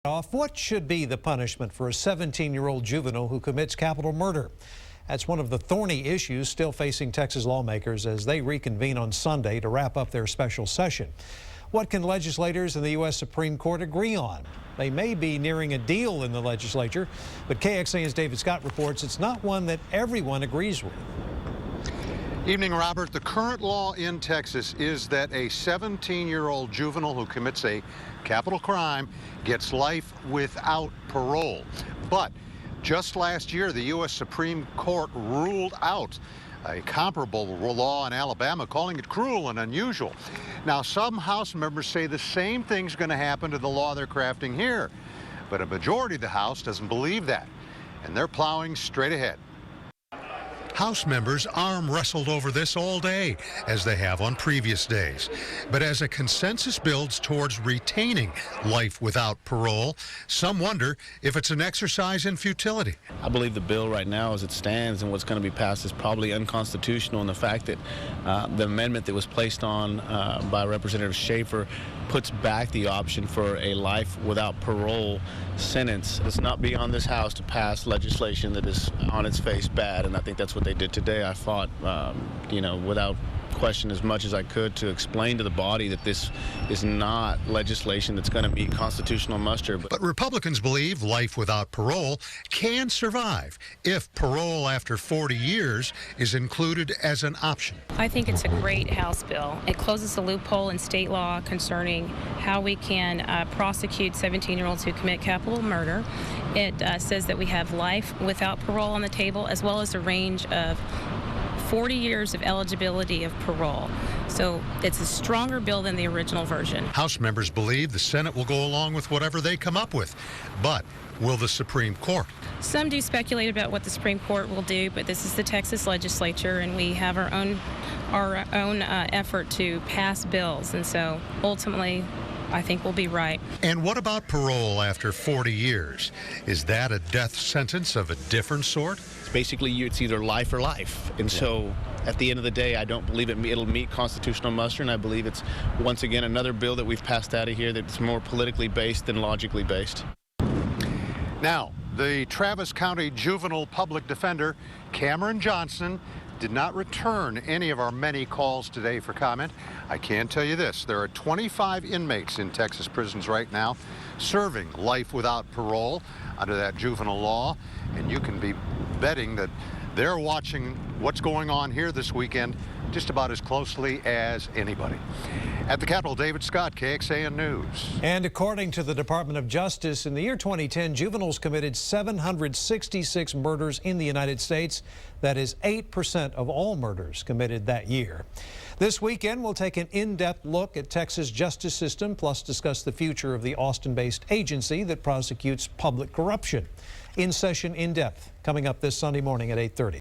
What should be the punishment for a 17-year-old juvenile who commits capital murder? That's one of the thorny issues still facing Texas lawmakers as they reconvene on Sunday to wrap up their special session. What can legislators in the U.S. Supreme Court agree on? They may be nearing a deal in the legislature, but KXAN's David Scott reports it's not one that everyone agrees with. Evening, Robert. The current law in Texas is that a 17-year-old juvenile who commits a capital crime gets life without parole. But just last year, the U.S. Supreme Court ruled out a comparable law in Alabama, calling it cruel and unusual. Now, some House members say the same thing's going to happen to the law they're crafting here. But a majority of the House doesn't believe that, and they're plowing straight ahead. House members arm wrestled over this all day, as they have on previous days. But as a consensus builds towards retaining life without parole, some wonder if it's an exercise in futility. I believe the bill right now as it stands and what's going to be passed is probably unconstitutional, and the fact that the amendment that was placed on by Representative Schaefer puts back the option for a life without parole sentence. It's not beyond this House to pass legislation that is on its face bad, and I think that's what they did today. I fought, without question as much as I could to explain to the body that this is not legislation that's going to meet constitutional muster. But Republicans believe life without parole can survive if parole after 40 years is included as an option. I think it's a great House bill. It closes a loophole in state law concerning how we can prosecute 17-year-olds who commit capital murder. It says that we have life without parole on the table, as well as a range of 40 years of eligibility of parole. So it's a stronger bill than the original version. House members believe the Senate will go along with whatever they come up with. But will the Supreme Court? Some do speculate about what the Supreme Court will do, but this is the Texas legislature, and we have our own effort to pass bills. And so ultimately, I think we'll be right. And what about parole after 40 years? Is that a death sentence of a different sort? Basically, it's either life or life. And so at the end of the day, I don't believe it'll meet constitutional muster, and I believe it's, once again, another bill that we've passed out of here that's more politically based than logically based. Now, the Travis County Juvenile Public Defender, Cameron Johnson, did not return any of our many calls today for comment. I can tell you this, there are 25 inmates in Texas prisons right now serving life without parole under that juvenile law, and you can be betting that they're watching what's going on here this weekend just about as closely as anybody. At the Capitol, David Scott, KXAN News. And according to the Department of Justice, in the year 2010, juveniles committed 766 murders in the United States. That is 8% of all murders committed that year. This weekend, we'll take an in-depth look at Texas' justice system, plus discuss the future of the Austin-based agency that prosecutes public corruption. In session in depth, coming up this Sunday morning at 8:30.